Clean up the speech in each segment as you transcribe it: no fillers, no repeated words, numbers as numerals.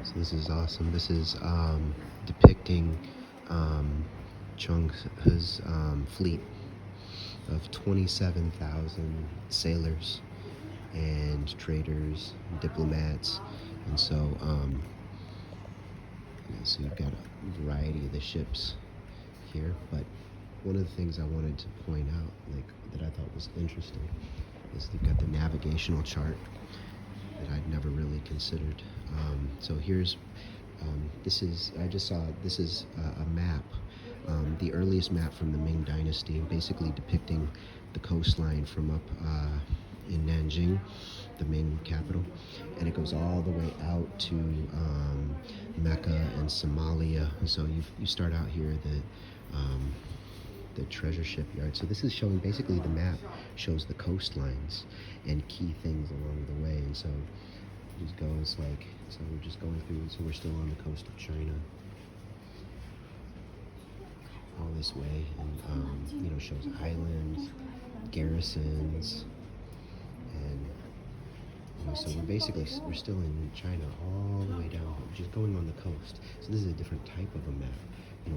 So this is awesome. This is depicting Zheng He's fleet of 27,000 sailors and traders, diplomats, and so so you've got a variety of the ships here. But one of the things I wanted to point out, like that I thought was interesting, is you've got the navigational chart that I'd never really considered. So here's this is I just saw this is a map, the earliest map from the Ming Dynasty, basically depicting the coastline from up in Nanjing, the Ming capital, and it goes all the way out to Mecca and Somalia. So you start out here the treasure shipyard. So this is showing basically the map shows the coastlines and key things along the way. And so it just goes like, so we're just going through, so we're still on the coast of China all this way, and shows islands, garrisons, and so we're still in China all the way down, just going on the coast. So this is a different type of a map.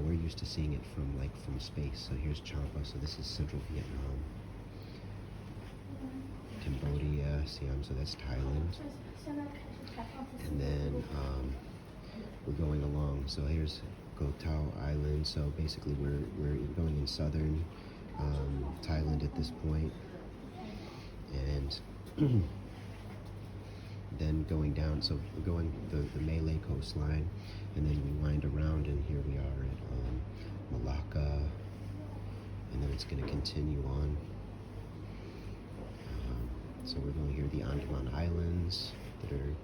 We're used to seeing it from space. So here's Champa. So this is Central Vietnam, Cambodia, Siam. So that's Thailand. And then we're going along. So here's Koh Tao Island. So basically we're going in southern Thailand at this point, and then going down. So we're going the Malay coastline, and then we wind around, and here we are at Malacca, and then it's going to continue on. So we're going here, the Andaman Islands that are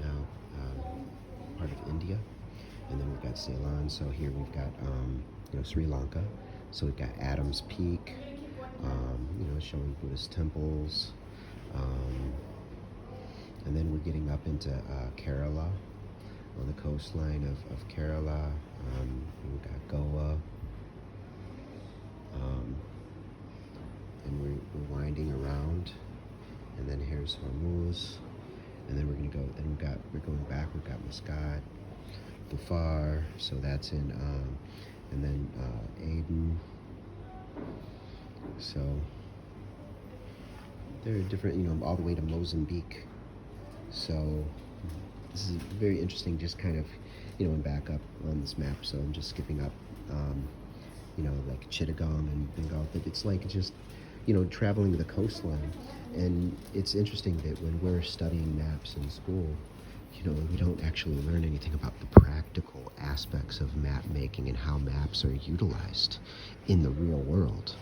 now part of India, and then we've got Ceylon. So here we've got Sri Lanka. So we've got Adam's Peak, showing Buddhist temples, and then we're getting up into Kerala, on the coastline of Kerala. We've got Goa, and we're winding around, and then here's Hormuz, and then we're gonna go. Then we're going back. We've got Muscat, Dhofar, so that's in, and then Aden. So there are different, all the way to Mozambique. So this is very interesting, just kind of, and back up on this map. So I'm just skipping up, like Chittagong and Bengal. But it's like just, traveling the coastline. And it's interesting that when we're studying maps in school, we don't actually learn anything about the practical aspects of map making and how maps are utilized in the real world.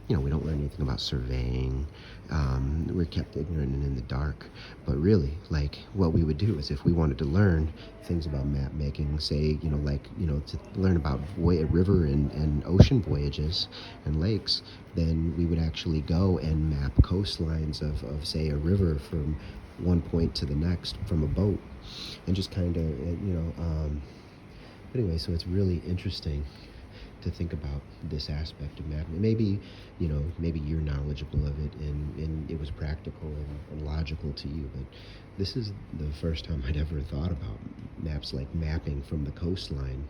We don't learn anything about surveying. We're kept ignorant and in the dark. But really, like, what we would do is if we wanted to learn things about map making, say, to learn about river and ocean voyages and lakes, then we would actually go and map coastlines of say, a river from one point to the next from a boat, and just kind of, but anyway, so it's really interesting to think about this aspect of mapping. Maybe, maybe you're knowledgeable of it and it was practical and logical to you, but this is the first time I'd ever thought about maps, like mapping from the coastline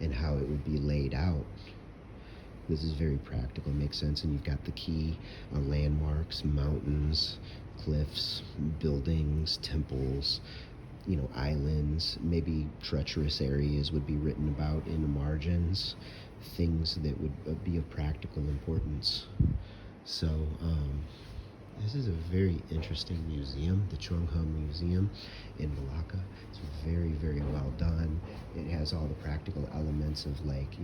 and how it would be laid out. This is very practical, makes sense, and you've got the key landmarks, mountains, cliffs, buildings, temples, islands, maybe treacherous areas would be written about in the margins, things that would be of practical importance. So this is a very interesting museum, the Zheng He Museum in Malacca. It's very, very well done. It has all the practical elements of, like,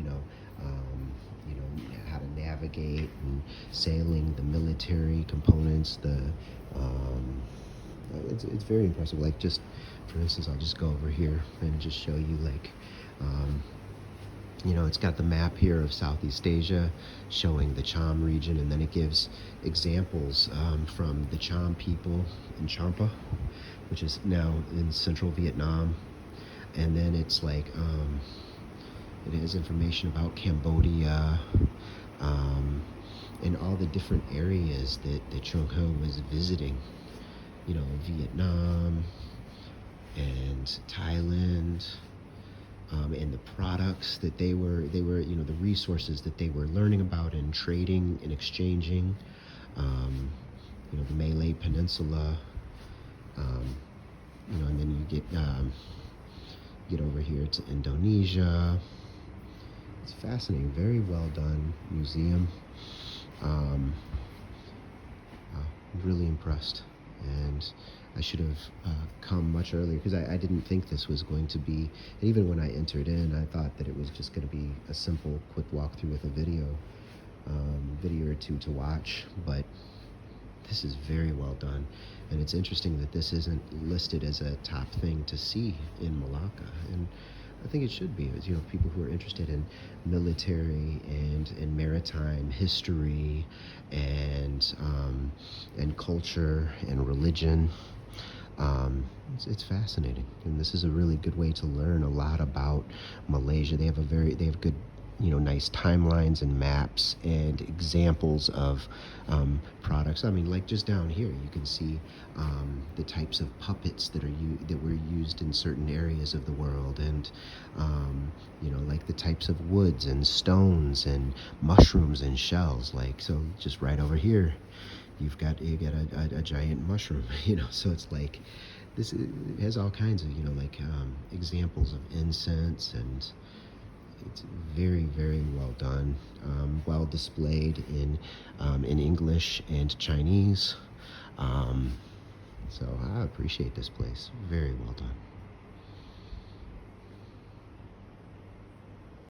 how to navigate and sailing, the military components, it's very impressive. Like, just for instance, I'll just go over here and just show you, like, it's got the map here of Southeast Asia showing the Cham region, and then it gives examples from the Cham people in Champa, which is now in central Vietnam. And then it's like, it has information about Cambodia, and all the different areas that Zheng He was visiting. Vietnam, and Thailand, and the products that they were, the resources that they were learning about and trading and exchanging. The Malay Peninsula, and then you get over here to Indonesia. It's fascinating, very well done museum. I'm really impressed, and I should have come much earlier because I didn't think this was going to be, and even when I entered in, I thought that it was just going to be a simple, quick walkthrough with a video or two to watch, but this is very well done. And it's interesting that this isn't listed as a top thing to see in Malacca, and I think it should be. It's, people who are interested in military and maritime history and culture and religion. It's fascinating, and this is a really good way to learn a lot about Malaysia. They have good, nice timelines and maps and examples of products. I mean, like just down here, you can see the types of puppets that were used in certain areas of the world, and like the types of woods and stones and mushrooms and shells. Like, so just right over here, you got a giant mushroom. So it's like it has all kinds of examples of incense, and it's very, very well done, well displayed in English and Chinese. So I appreciate this place. Very well done.